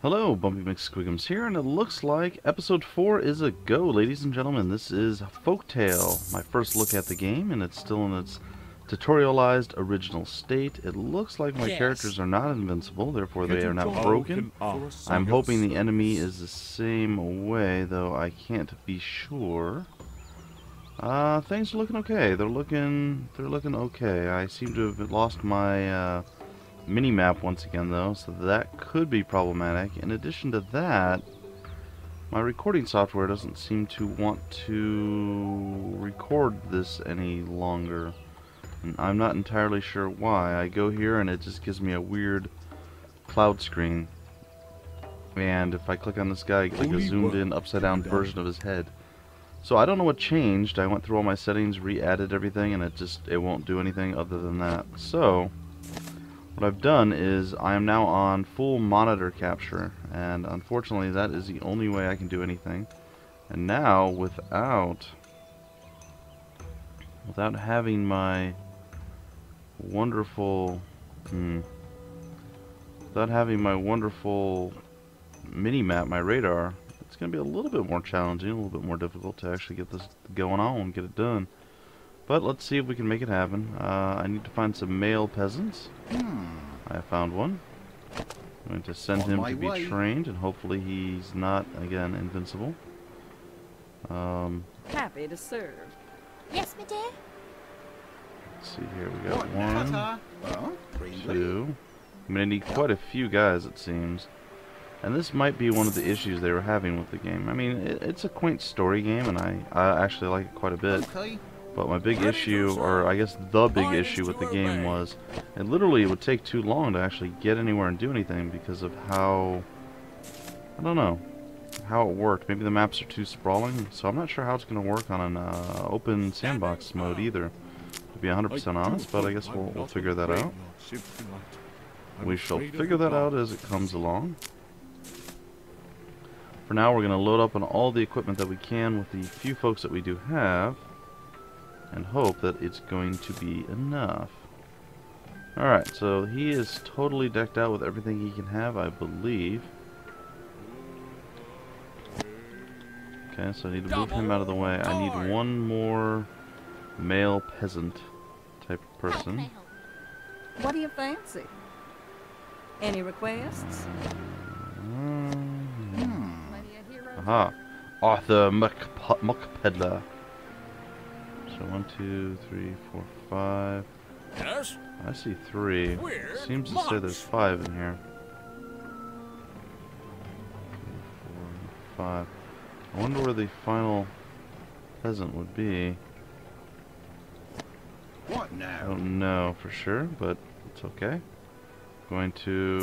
Hello, Bumpy McSquigums here, and it looks like episode 4 is a go, ladies and gentlemen. This is Folktale, my first look at the game, and it's still in its tutorialized original state. It looks like my characters are not invincible, therefore they are not broken. I'm hoping the enemy is the same way, though I can't be sure. Things are looking okay. They're looking okay. I seem to have lost my mini-map once again, though, so that could be problematic. In addition to that, my recording software doesn't seem to want to record this any longer, and I'm not entirely sure why. I go here and it just gives me a weird cloud screen, and if I click on this guy, I get like a zoomed in upside down version of his head. So I don't know what changed. I went through all my settings, re-added everything, and it won't do anything other than that. So what I've done is I am now on full monitor capture, and unfortunately that is the only way I can do anything. And now without having my wonderful mini-map, my radar, it's going to be a little bit more challenging, a little bit more difficult to actually get this going on and get it done. But let's see if we can make it happen. I need to find some male peasants. I found one. I'm going to send him to be trained, and hopefully he's not, again, invincible. Happy to serve. Yes, my dear. Let's see here. We got one, two. I'm going to need quite a few guys, it seems. And this might be one of the issues they were having with the game. I mean, it's a quaint story game, and I actually like it quite a bit. But my big issue, or I guess the big issue with the game was, it would take too long to actually get anywhere and do anything because of how, I don't know, how it worked. Maybe the maps are too sprawling, so I'm not sure how it's going to work on an open sandbox mode either, to be 100% honest, but I guess we'll figure that out. We shall figure that out as it comes along. For now, we're going to load up on all the equipment that we can with the few folks that we do have, and hope that it's going to be enough. Alright, so he is totally decked out with everything he can have, I believe. Okay, so I need to move him out of the way. I need one more male peasant type of person. What do you fancy? Any requests? Aha. Arthur Muck Peddler. So 1, 2, 3, 4, 5. Yes? I see 3. Seems to say there's 5 in here. 3, 4, 5. I wonder where the final peasant would be. What now? I don't know for sure, but it's okay. Going to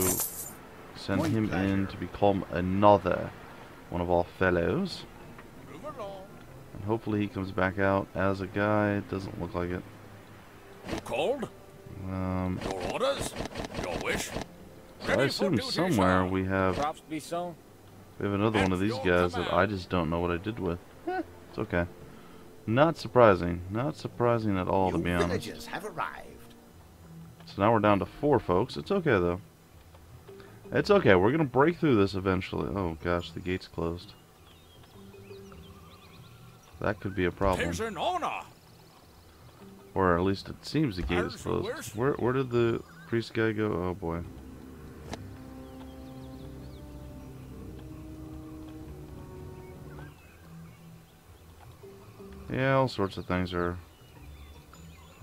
send him in to become another one of our fellows. And hopefully he comes back out as a guy. It doesn't look like it. You called? Your orders? Your wish? So I assume somewhere we have another one of these guys that I just don't know what I did with. It's okay. Not surprising. Not surprising at all, to be honest. Villagers have arrived. So now we're down to 4 folks. It's okay, though. It's okay. We're going to break through this eventually. Oh, gosh. The gate's closed. That could be a problem. Tis an honor. Or at least it seems the gate is closed. Where did the priest guy go? Oh, boy. Yeah, all sorts of things are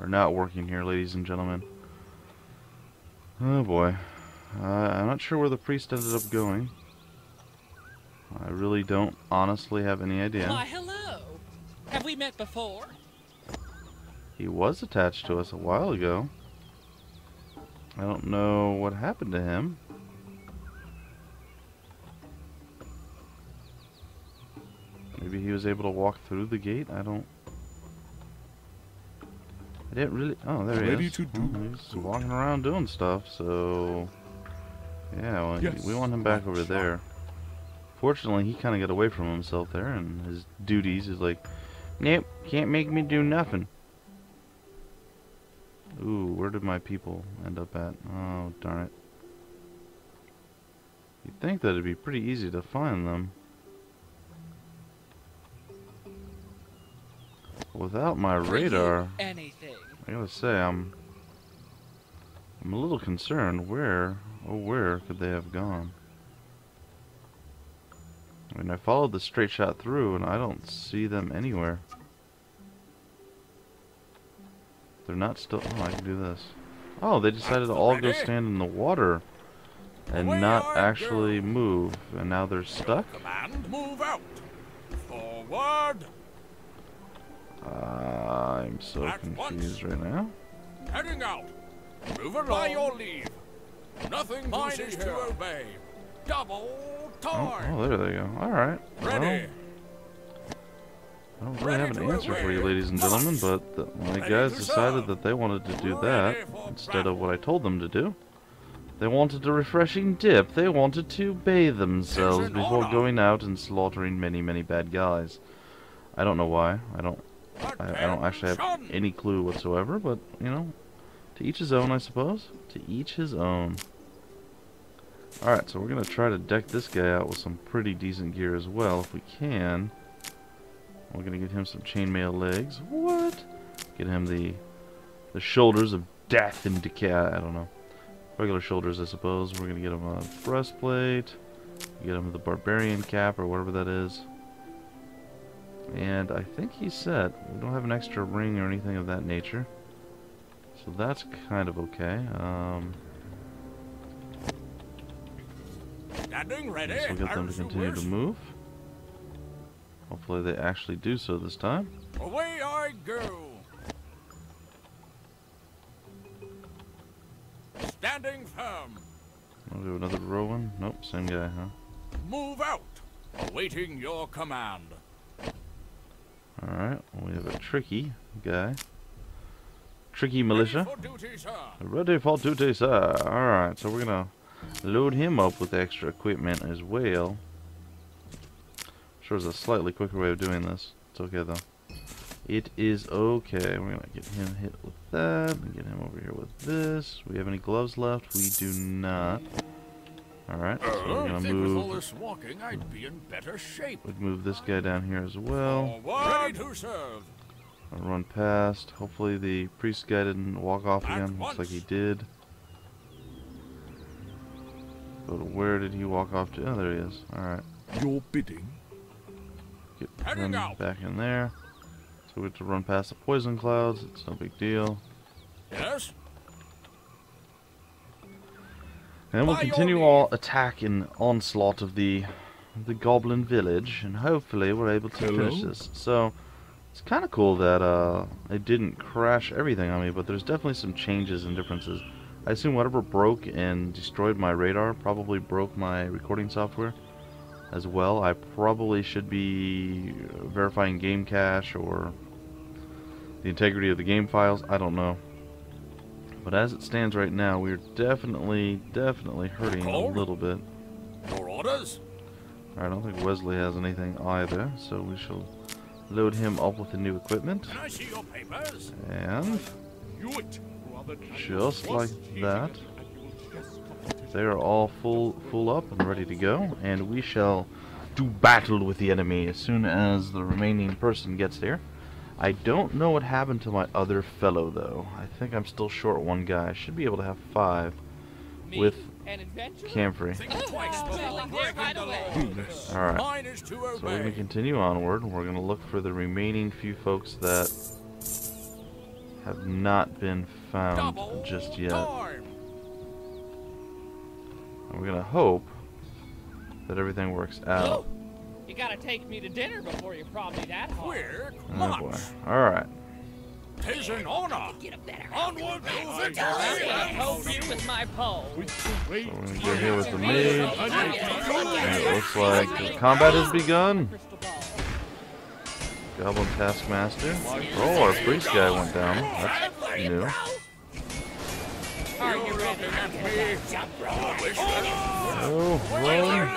not working here, ladies and gentlemen. Oh boy. I'm not sure where the priest ended up going. I really don't honestly have any idea. Why, hello. Have we met before? He was attached to us a while ago. I don't know what happened to him. Maybe he was able to walk through the gate? I didn't really... Oh, there he is. He's walking around doing stuff, so... Yeah, well, we want him back over there. Fortunately, he kind of got away from himself there, and his duties is like, nope, can't make me do nothing. Ooh, where did my people end up at? Oh, darn it. You'd think that it'd be pretty easy to find them. Without my radar, Anything. I gotta say, I'm a little concerned. Where, oh where could they have gone? I mean, I followed the straight shot through and I don't see them anywhere. They're not still, oh, I can do this. Oh, they decided to all go stand in the water and not actually move, and now they're stuck? Command, move out. Forward. I'm so At confused once. right now. Heading out. Move along. By your leave. Nothing mine is to obey. Double time. Oh, there they go. Alright. Ready. I don't really have an answer for you, ladies and gentlemen, but my guys decided that they wanted to do that instead of what I told them to do. They wanted a refreshing dip. They wanted to bathe themselves before going out and slaughtering many, many bad guys. I don't know why. I don't actually have any clue whatsoever, but, you know, to each his own, I suppose. To each his own. Alright, so we're going to try to deck this guy out with some pretty decent gear as well, if we can. We're going to give him some chainmail legs. What? Get him the shoulders of death and decay. I don't know. Regular shoulders, I suppose. We're going to get him a breastplate. Get him the barbarian cap or whatever that is. And I think he's set. We don't have an extra ring or anything of that nature. So that's kind of okay. Standing ready. We'll get them to continue to move. Hopefully they actually do so this time. Away I go. Standing firm. I'll do another Rowan. Nope, same guy, huh? Move out. Awaiting your command. Alright, well, we have a tricky guy. Tricky militia. Ready for duty, sir. Ready for duty, sir. Alright, so we're gonna load him up with extra equipment as well. Sure, there's a slightly quicker way of doing this. It's okay though. It is okay. We're gonna get him hit with that and get him over here with this. We have any gloves left? We do not. Alright, so we're gonna With all move. this walking, I'd be in better shape. We'd move this guy down here as well. Ready to serve. I'll run past. Hopefully the priest guy didn't walk off again. Looks like he did. But where did he walk off to? Oh, there he is. Alright. Your bidding. Get him back in there. So we have to run past the poison clouds. It's no big deal. Yes. And we'll continue our attack and onslaught of the goblin village, and hopefully we're able to finish this. So it's kind of cool that it didn't crash everything on me, but there's definitely some changes and differences. I assume whatever broke and destroyed my radar probably broke my recording software as well. I probably should be verifying game cache or the integrity of the game files. I don't know. But as it stands right now, we're definitely hurting a little bit. Your orders? I don't think Wesley has anything either, so we shall load him up with the new equipment. Can I see your papers? And just like that, they are all full up and ready to go, and we shall do battle with the enemy as soon as the remaining person gets here. I don't know what happened to my other fellow, though. I think I'm still short one guy. I should be able to have 5 with Camfrey. Alright, so we're going to continue onward. We're going to look for the remaining few folks that have not been found just yet. And we're going to hope that everything works out. You gotta take me to dinner before you prod me that hard. Oh boy. Alright. 'Tis an honor. Onward, moving. Hold you with my pole. So we're going to go here with the mage. And it looks like the combat has begun. Goblin Taskmaster. Oh, our priest guy went down. That's new. Are you ready? Oh, run.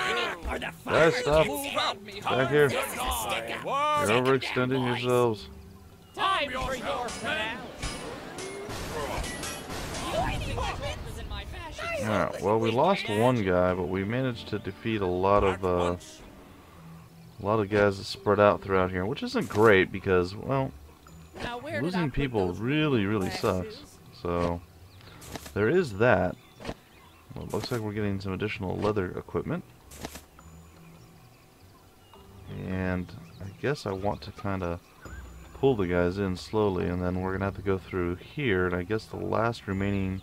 Guys, stop. Back here. You're overextending yourselves. Time for your finale. In my fashion Alright, well, we lost one guy, but we managed to defeat a lot of guys that spread out throughout here, which isn't great because, well, losing people really sucks. So, there is that. Well, it looks like we're getting some additional leather equipment. And I guess I want to kind of pull the guys in slowly, and then we're going to have to go through here, and I guess the last remaining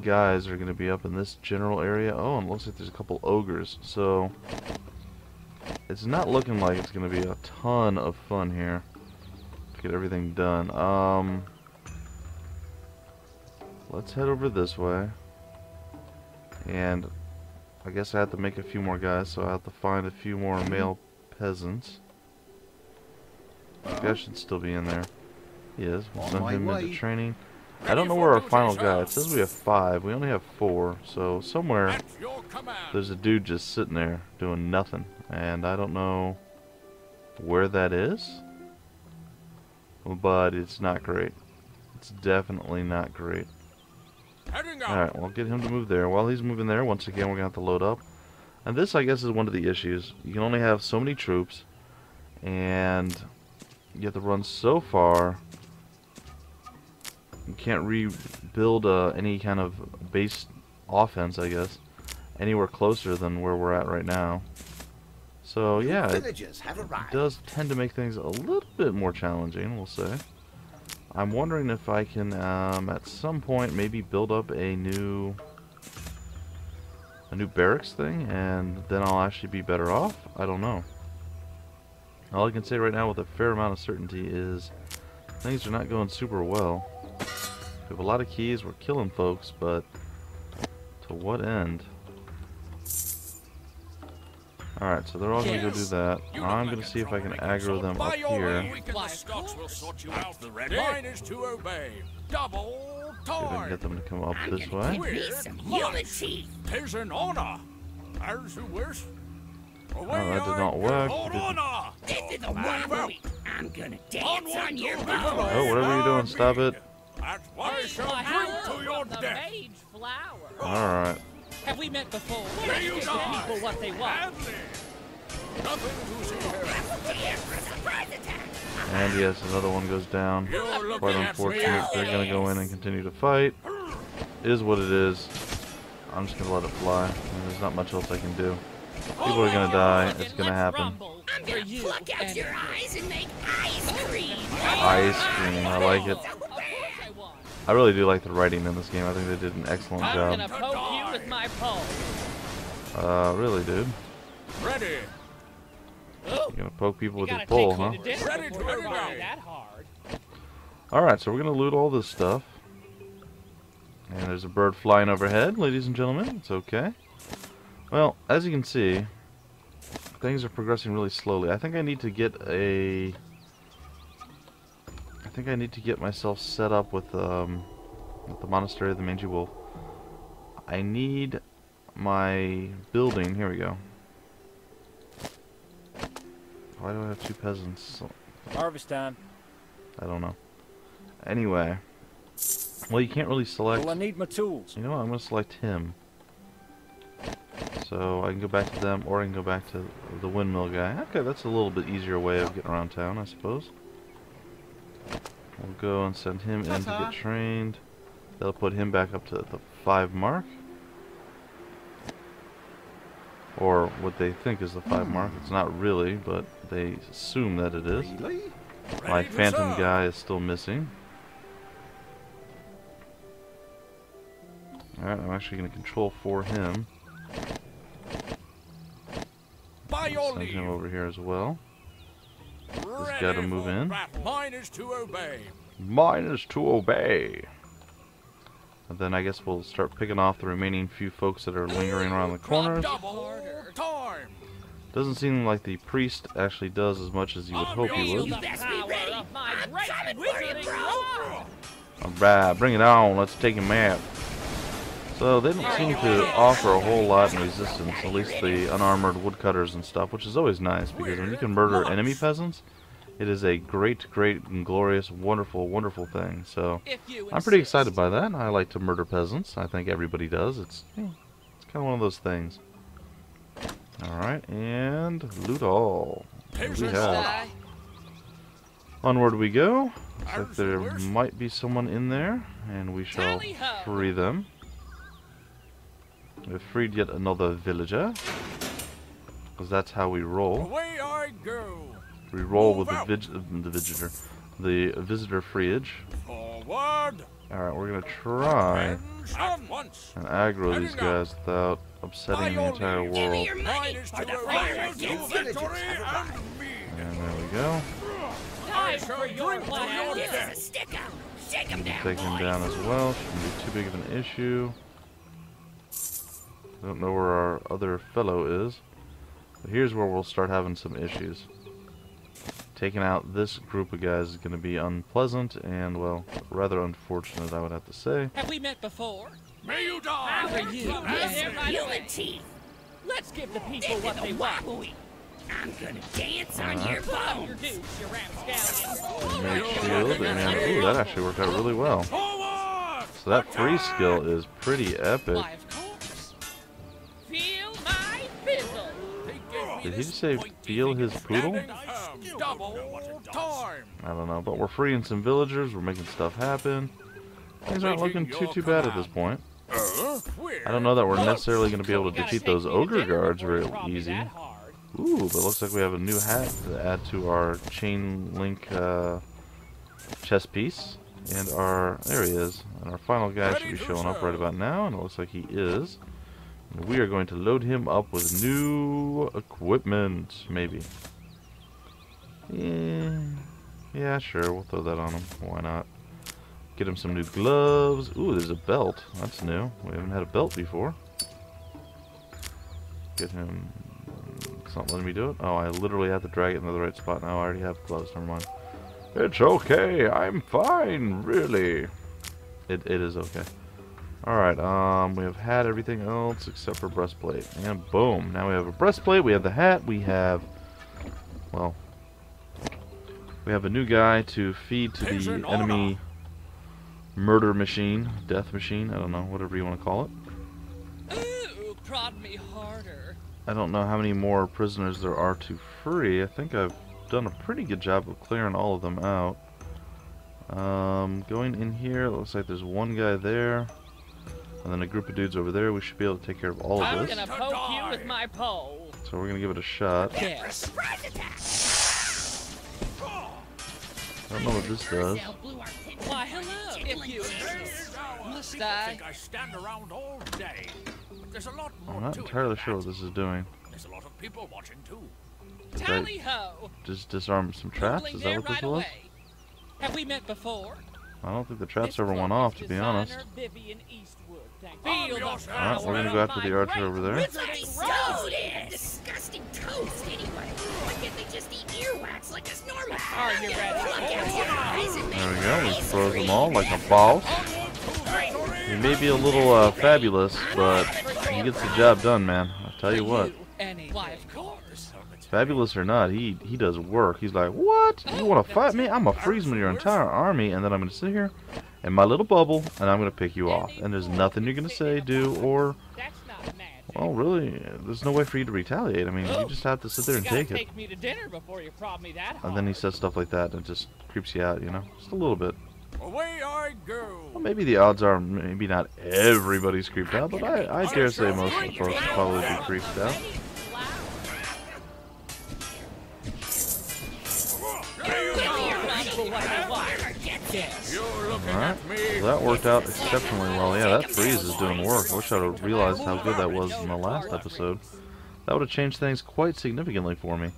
guys are going to be up in this general area. Oh, and it looks like there's a couple ogres, so it's not looking like it's going to be a ton of fun here to get everything done. Let's head over this way, and I guess I have to make a few more guys, so I have to find a few more male peasants. This guy should still be in there. He is. We'll send him into training. I don't know where our final guy. It says we have 5. We only have 4. So somewhere there's a dude just sitting there doing nothing, and I don't know where that is. But it's not great. It's definitely not great. Alright, we'll get him to move there. While he's moving there, once again, we're going to have to load up. And this, I guess, is one of the issues. You can only have so many troops, and you have to run so far. You can't rebuild any kind of base offense, I guess, anywhere closer than where we're at right now. So, yeah, it does tend to make things a little bit more challenging, we'll say. I'm wondering if I can, at some point, maybe build up a new barracks thing, and then I'll actually be better off. I don't know. All I can say right now with a fair amount of certainty is things are not going super well. We have a lot of keys, we're killing folks, but to what end? Alright, so they're all going to go do that. I'm going to see if I can aggro them up here. See if I can get them to come up this way. Oh, that did not work. Oh, whatever you're doing, stop it. Alright. Have we met before? Give people what they want. And yes, another one goes down. Quite unfortunate. They're going to go in and continue to fight. It is what it is. I'm just going to let it fly. There's not much else I can do. People are going to die. It's going to happen. I'm going to pluck out your eyes and make ice cream. Ice cream. I like it. I really do like the writing in this game. I think they did an excellent job. I'm gonna poke you with my pole. Really, dude. Ready. You're gonna poke people with your pole, huh? Ready to obey. That hard. Alright, so we're gonna loot all this stuff. And there's a bird flying overhead, ladies and gentlemen. It's okay. Well, as you can see, things are progressing really slowly. I think I need to get myself set up with the Monastery of the Mangy Wolf. I need my building. Here we go. Why do I have 2 peasants? Harvest time. I don't know. Anyway, well, you can't really select. Well, I need my tools. You know what? I'm gonna select him. So I can go back to them, or I can go back to the windmill guy. Okay, that's a little bit easier way of getting around town, I suppose. We'll go and send him in to get trained. They'll put him back up to the 5 mark. Or what they think is the 5 mark. It's not really, but they assume that it is. My phantom guy is still missing. Alright, I'm actually going to control for him. Send him over here as well. This guy to move in. Mine is to obey. Mine is to obey. And then I guess we'll start picking off the remaining few folks that are lingering around the corners. Doesn't seem like the priest actually does as much as you would hope he would. Alright, bring it on. Let's take him out. So they don't seem to offer a whole lot in resistance, at least the unarmored woodcutters and stuff, which is always nice, because when you can murder enemy peasants, It is a great, great, and glorious, wonderful, wonderful thing. So If you I'm pretty insist. excited by that. I like to murder peasants. I think everybody does. It's kind of one of those things. All right, and loot all. What do we have? Die. Onward we go. Looks like there might be someone in there, and we shall Tally-ho. free them. We've freed yet another villager, because that's how we roll. Away I go. We roll with Move the visitor freeage. Forward. All right, we're gonna try At once. and aggro these guys without upsetting the entire Give me world. your Mine money, is or to the obey fire to gets victory and me. And there we go. Time for your drink from plan. your This is a stick 'em. Shake 'em down, Take him boys. down as well. Shouldn't be too big of an issue. Don't know where our other fellow is. But here's where we'll start having some issues. Taking out this group of guys is going to be unpleasant and, well, rather unfortunate, I would have to say. Have we met before? May you How die. are you? Yes, Right away. human teeth. Let's give the people This what is they a want. wobbly. I'm gonna dance on your Put up your bones. dukes, you ramscallion. Mage shield, and ooh, that actually worked out really well. Forward. So that free skill is pretty epic. Why, of course. Feel my fizzle. Did he just say feel his poodle? Double time. I don't know, but we're freeing some villagers, we're making stuff happen. Things aren't looking too bad at this point. I don't know that we're necessarily going to be able to Gotta defeat take those me to ogre dinner guards before you real prod me easy. that hard. Ooh, but it looks like we have a new hat to add to our chain link chest piece. And there he is. And our final guy should be showing up right about now, and it looks like he is. And we are going to load him up with new equipment, maybe. Yeah, sure, we'll throw that on him. Why not? Get him some new gloves. Ooh, there's a belt. That's new. We haven't had a belt before. Get him... It's not letting me do it. Oh, I literally have to drag it into the right spot now. I already have gloves. Never mind. It's okay. I'm fine, really. It is okay. Alright, we have had everything else except for breastplate. And boom. Now we have a breastplate. We have the hat. We have... Well... We have a new guy to feed to the enemy murder machine. Death machine. I don't know. Whatever you want to call it. Ooh, prod me harder. I don't know how many more prisoners there are to free. I think I've done a pretty good job of clearing all of them out. Going in here, it looks like there's one guy there, and then a group of dudes over there. We should be able to take care of all I'm of this. gonna poke you with my pole. So we're gonna give it a shot. Yes. Surprise attack. I don't know what this does. Blew our tip. Why, hello, if you insist. Must People I? think I stand around all day. But there's a lot more I'm not to it entirely than sure that. what this is doing. There's a lot of people watching too. Tally ho. Just disarm some traps? Googling Is that there what this right was? away. Have we met before? I don't think the traps This ever cloak went is off, to be honest. designer Vivian Eastwood. Thank Arm Feel the yourself. Alright, we're gonna power go of after my the archer great over there. Bloody wizarding stone rod. is disgusting toast anyway. Why can't they just eat earwax like us normal? Are you ready? Pluck out your eyes and There we make go. We ice froze cream. them all like a boss. He may be a little fabulous, but he gets the job done, man. I'll tell you what. Why, of course. Fabulous or not, he does work. He's like, what? You want to fight me? I'm going to freeze your entire army, and then I'm going to sit here in my little bubble, and I'm going to pick you off. And there's nothing you're going to say, do, or... That's not magic. Well, really, there's no way for you to retaliate. I mean, you just have to sit there and You gotta take it. take me to dinner before you prod me that hard. And then he says stuff like that, and it just creeps you out, you know? Just a little bit. Away I go. Well, maybe the odds are maybe not everybody's creeped out, but I dare say most of the folks will probably be creeped out. People what they want. Yes. You're looking Alright, at me. well, that worked out exceptionally well. Yeah, that freeze is doing work. I wish I'd have realized how good that was in the last episode. That would have changed things quite significantly for me.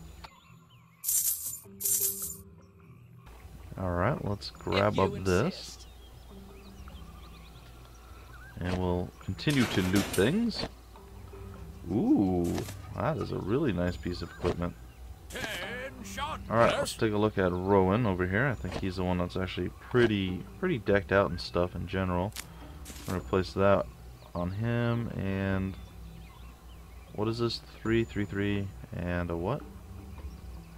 Alright, let's grab If you up this. insist. And we'll continue to loot things. Ooh, that is a really nice piece of equipment. 10 shot. Alright, let's take a look at Rowan over here. I think he's the one that's actually pretty decked out and stuff in general. I'm going to place that on him, and... What is this? 3, 3, 3, and a what?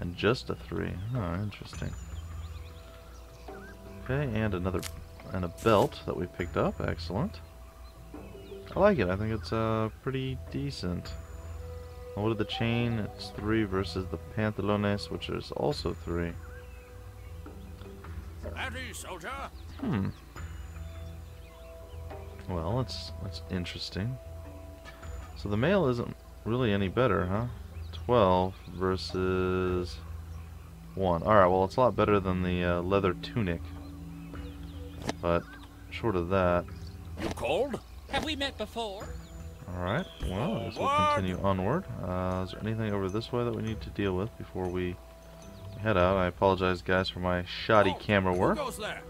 And just a 3. Oh, interesting. Okay, and a belt that we picked up. Excellent. I like it. I think it's pretty decent. What of the chain? It's 3 versus the pantalones, which is also 3. At ease, soldier. Well, that's interesting. So the mail isn't really any better, huh? 12 versus 1. Alright, well, it's a lot better than the leather tunic. But short of that. You called? Have we met before? Alright, well, I guess we'll continue onward. Is there anything over this way that we need to deal with before we head out? I apologize, guys, for my shoddy camera work. Who goes there?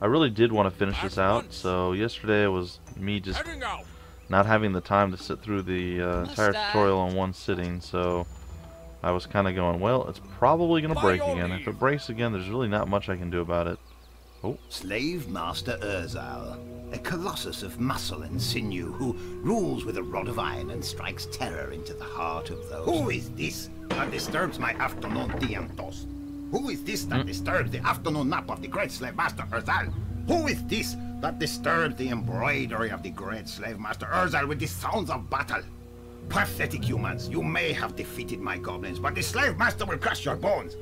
I really did want to finish this out, so yesterday was me just Heading out. not having the time to sit through the entire tutorial in one sitting, so I was kind of going, well, it's probably going to break again. If it breaks again, there's really not much I can do about it. Oh. Slave Master Urzal, a colossus of muscle and sinew who rules with a rod of iron and strikes terror into the heart of those. Who is this that disturbs my afternoon tea and toast? Who is this that disturbs the afternoon nap of the great Slave Master Urzal? Who is this that disturbs the embroidery of the great Slave Master Urzal with the sounds of battle? Pathetic humans, you may have defeated my goblins, but the Slave Master will crush your bones.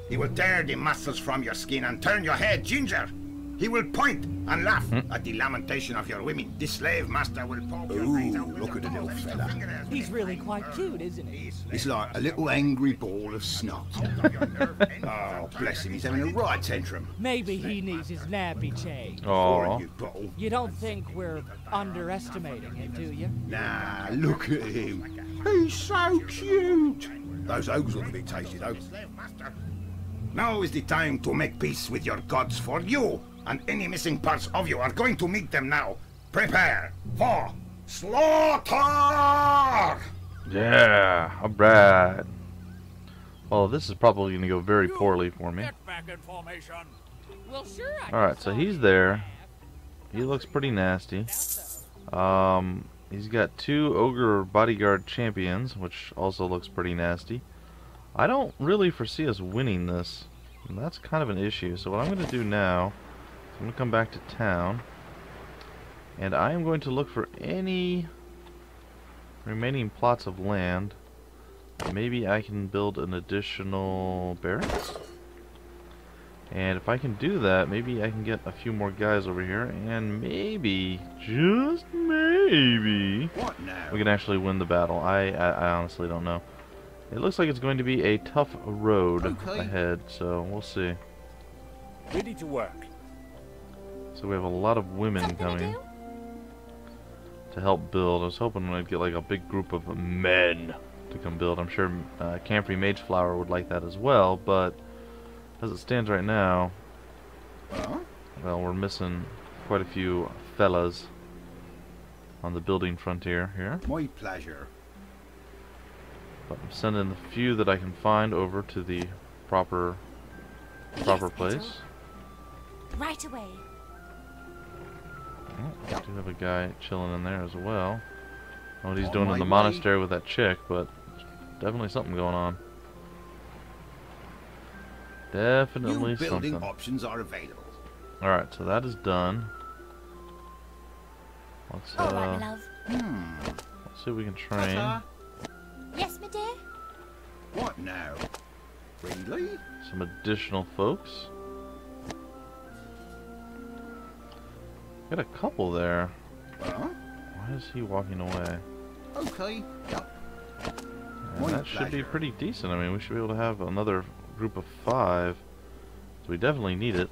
He will tear the muscles from your skin and turn your head ginger. He will point and laugh at the lamentation of your women. The Slave Master will poke your eyes out. Look at the little fella. He's really quite cute, isn't he? He's like a little angry ball of snot. Oh, bless him, he's having a right tantrum. Maybe he needs his nappy changed. Aww. You bottle. You don't think we're underestimating him, do you? Nah, look at him. He's so cute. Those ogres look a bit tasty, though. Now is the time to make peace with your gods, for you and any missing parts of you are going to meet them now. Prepare for slaughter! Yeah, alright. Well, this is probably going to go very poorly for me. Get back in formation. Well, sure. Alright, so he's there. He looks pretty nasty. He's got 2 ogre bodyguard champions, which also looks pretty nasty. I don't really foresee us winning this, and that's kind of an issue. So what I'm going to do now is I'm going to come back to town, and I am going to look for any remaining plots of land. Maybe I can build an additional barracks, and if I can do that, maybe I can get a few more guys over here, and maybe, just maybe, What now? we can actually win the battle. I honestly don't know. It looks like it's going to be a tough road ahead, so we'll see. Ready to work. So we have a lot of women coming to help build. I was hoping I'd get like a big group of men to come build. I'm sure Camfrey Mage Flower would like that as well, but as it stands right now, well, we're missing quite a few fellas on the building frontier here. My pleasure. But I'm sending the few that I can find over to the proper place. Right away. Oh, I do have a guy chilling in there as well. I don't know what he's On doing in my the way. monastery with that chick, but definitely something going on. Definitely New building something. options are available. Alright, so that is done. Let's All right, my love. let's see if we can train Yes, my dear? What now? Really? some additional folks. Got a couple there. Huh? Why is he walking away? Okay. Yep. And My that should be pleasure. pretty decent. I mean, we should be able to have another group of 5. So we definitely need it.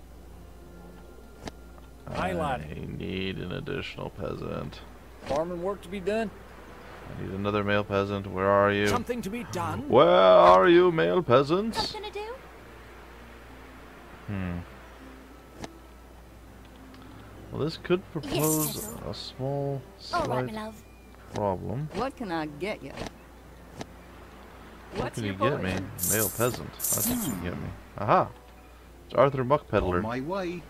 Aye, lad. I need an additional peasant. Farming work to be done. I need another male peasant. Where are you? Something to be done. Where are you, male peasants? Something to do? Well, this could propose Fiddle. a small, All right, slight my love. problem. What can I get you? What What's can you your get me? poison? Male peasant. That's what you can get me. Aha! It's Arthur Muck Peddler. On my way.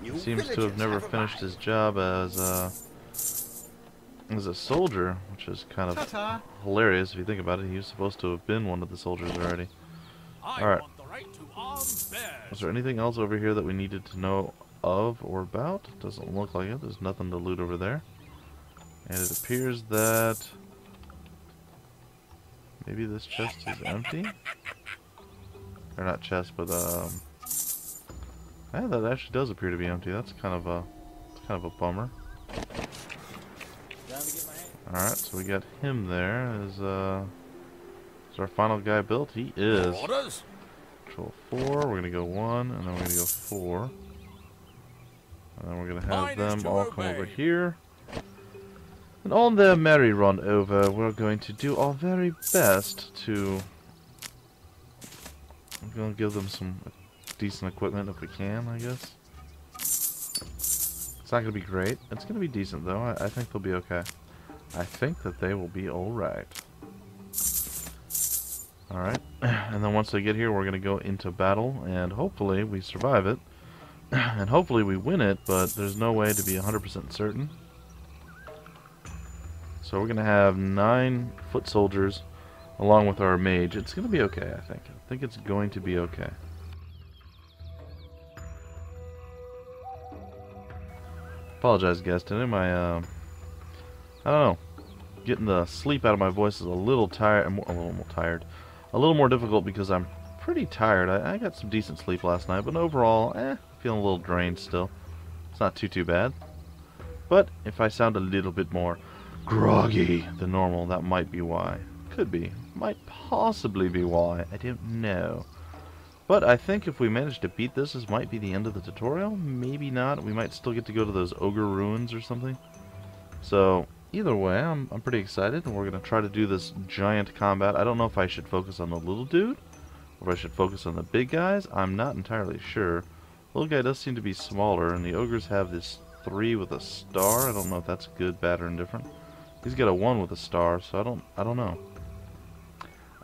New He seems to have villagers never have finished arrived. his job as a soldier, which is kind of Ta-ta. hilarious if you think about it. He was supposed to have been one of the soldiers already. Alright. want the right to arm bears. Is there anything else over here that we needed to know of or about? Doesn't look like it. There's nothing to loot over there. And it appears that maybe this chest is empty? Or not chest, but yeah, that actually does appear to be empty. That's kind of a bummer. Alright, so we got him there. Is our final guy built? He is. Orders? Control 4, we're gonna go 1, and then we're gonna go 4. And then we're gonna have them all come over here. And on their merry run over, we're going to do our very best to... I'm gonna give them some decent equipment if we can, I guess. It's not gonna be great. It's gonna be decent though. I think they'll be okay. I think that they will be alright. Alright, and then once they get here, we're going to go into battle, and hopefully we survive it. And hopefully we win it, but there's no way to be 100% certain. So we're going to have 9 foot soldiers along with our mage. It's going to be okay, I think. I think it's going to be okay. Apologize, guys. Today my, I don't know, getting the sleep out of my voice is a little tired. A little more difficult because I'm pretty tired. I got some decent sleep last night, but overall, feeling a little drained still. It's not too bad. But if I sound a little bit more groggy than normal, that might be why. Could be. Might possibly be why. I don't know. But I think if we manage to beat this might be the end of the tutorial. Maybe not. We might still get to go to those ogre ruins or something. So either way, I'm pretty excited, and we're going to try to do this giant combat. I don't know if I should focus on the little dude, or if I should focus on the big guys. I'm not entirely sure. The little guy does seem to be smaller, and the ogres have this 3 with a star. I don't know if that's good, bad, or indifferent. He's got a 1 with a star, so I don't know.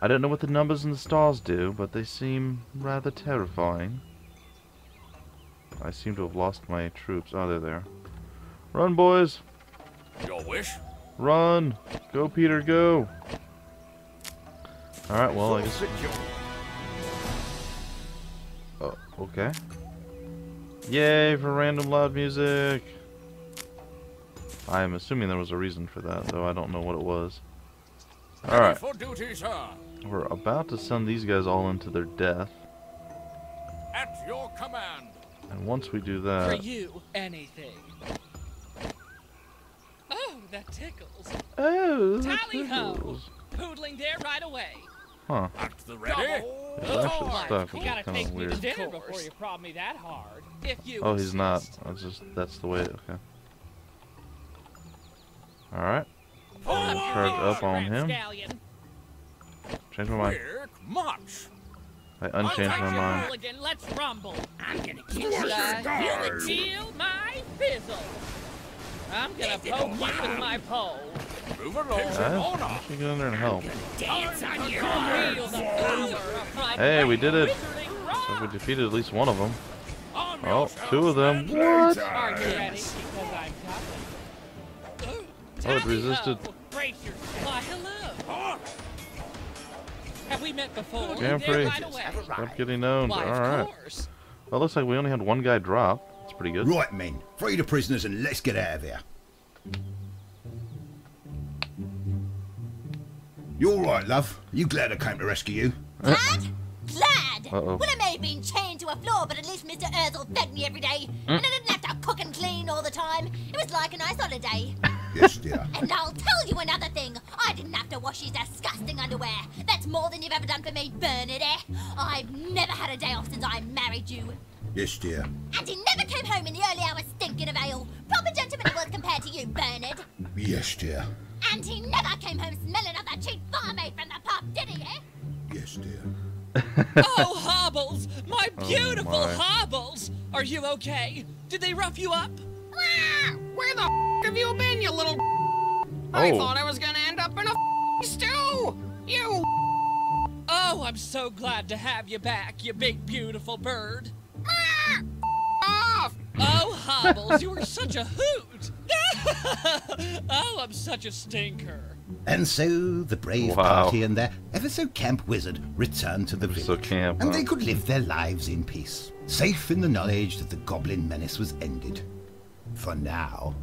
I don't know what the numbers and the stars do, but they seem rather terrifying. I seem to have lost my troops. Oh, they're there. Run, boys! Your wish? Run! Go, Peter, go! Alright, well, I guess... Oh, okay. Yay for random loud music! I am assuming there was a reason for that, though I don't know what it was. Alright. For duty, sir. We're about to send these guys all into their death. At your command. And once we do For that... you, anything. Oh, that tickles. Oh, that Tally-ho! tickles. Poodling there right away. Huh. At the ready. He's actually Right. stuck, You which is gotta kind take of me to weird. dinner before you prod me that hard. If you Oh, he's not. insist. That's the way... Okay. Alright. Forward. Charge up on him. Rapscallion. Change my mind. Quick march. I unchanged my mind. Hooligan, let's rumble. I'm gonna kill Should you. I feel my fizzle? I'm gonna poke you with my pole. Move along. Why don't you get in there and help? Dance on your Feel the power of my Hey, we did it. wizarding So we rod. defeated at least one of them. Arm Oh, yourselves 2 of them. and What? Are you ready? Because I'm coming. Oh, it resisted. Brace yourself. Why, hello. Have we met before? Damn There free. right away. Stop getting owned. Why, of Alright. course. Well, looks like we only had 1 guy drop. That's pretty good. Right, men. Free the prisoners and let's get out of here. You all right, love? You glad I came to rescue you? Glad? Glad! Uh-oh. Well, I may have been chained to a floor, but at least Mr. Urzel fed me every day. And I didn't have to cook and clean all the time. It was like a nice holiday. Yes, dear. And I'll tell you another thing. I didn't have to wash his disgusting underwear. That's more than you've ever done for me, Bernard, eh? I've never had a day off since I married you. Yes, dear. And he never came home in the early hours stinking of ale. Proper gentleman was compared to you, Bernard. Yes, dear. And he never came home smelling of that cheap barmaid from the pub, did he, eh? Yes, dear. Oh, Hobbles! My beautiful my. Hobbles! Are you okay? Did they rough you up? Where the have you been, you little I Oh. thought I was gonna end up in a stew! You Oh, I'm so glad to have you back, you big beautiful bird. off! Oh, Hobbles, you were such a hoot! Oh, I'm such a stinker. And so the brave party and their ever-so-camp wizard returned to the village, and they could live their lives in peace, safe in the knowledge that the goblin menace was ended. For now.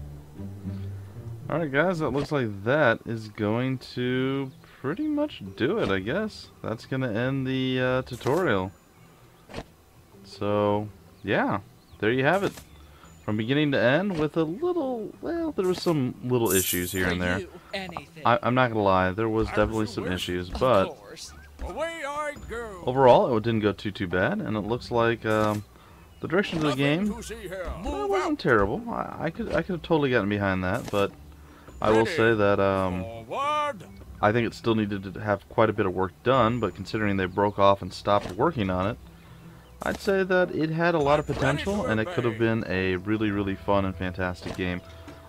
Alright guys, that looks like that is going to pretty much do it, I guess. That's going to end the tutorial. So, yeah, there you have it. From beginning to end with a little, well, there was some little issues here and there. I'm not going to lie, there was definitely some issues, but overall it didn't go too bad, and it looks like the direction of the game wasn't terrible. I could have totally gotten behind that, but I will say that I think it still needed to have quite a bit of work done, but considering they broke off and stopped working on it, I'd say that it had a lot of potential, and it could have been a really fun and fantastic game.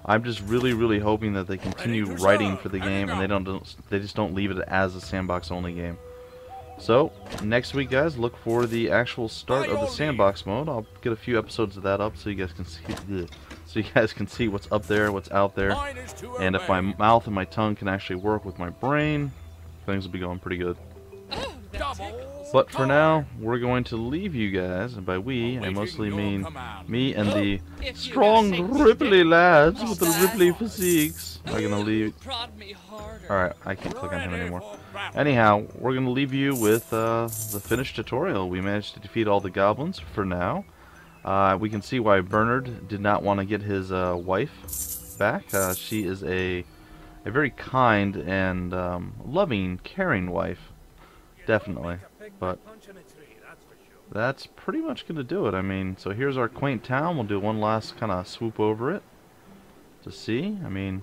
I'm just really hoping that they continue writing for the game, and they just don't leave it as a sandbox only game. So next week, guys, look for the actual start of the sandbox mode. I'll get a few episodes of that up so you guys can see what's up there, what's out there, and if my mouth and my tongue can actually work with my brain, things will be going pretty good. But for now, we're going to leave you guys, and by we, I mostly mean me and the strong Ripley lads with the Ripley physiques are going to leave. Alright, I can't click on him anymore. Anyhow, we're going to leave you with the finished tutorial. We managed to defeat all the goblins for now. We can see why Bernard did not want to get his wife back. She is a very kind and loving, caring wife. Definitely. But that's pretty much going to do it. I mean, so here's our quaint town. We'll do one last kind of swoop over it to see. I mean,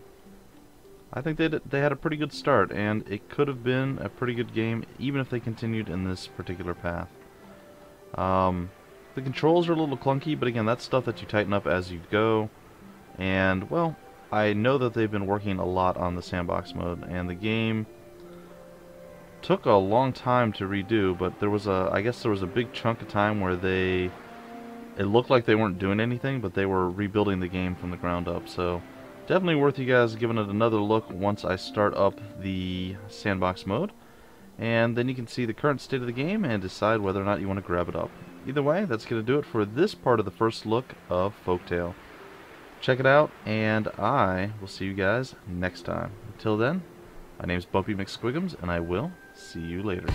I think they had a pretty good start, and it could have been a pretty good game even if they continued in this particular path. The controls are a little clunky, but again, that's stuff that you tighten up as you go. And, well, I know that they've been working a lot on the sandbox mode, and the game took a long time to redo, but I guess there was a big chunk of time where it looked like they weren't doing anything, but they were rebuilding the game from the ground up. So definitely worth you guys giving it another look once I start up the sandbox mode, and then you can see the current state of the game and decide whether or not you want to grab it up. Either way, that's going to do it for this part of the first look of Folktale. Check it out, and I will see you guys next time. Until then, my name's Bumpy McSquigums, and I will see you later.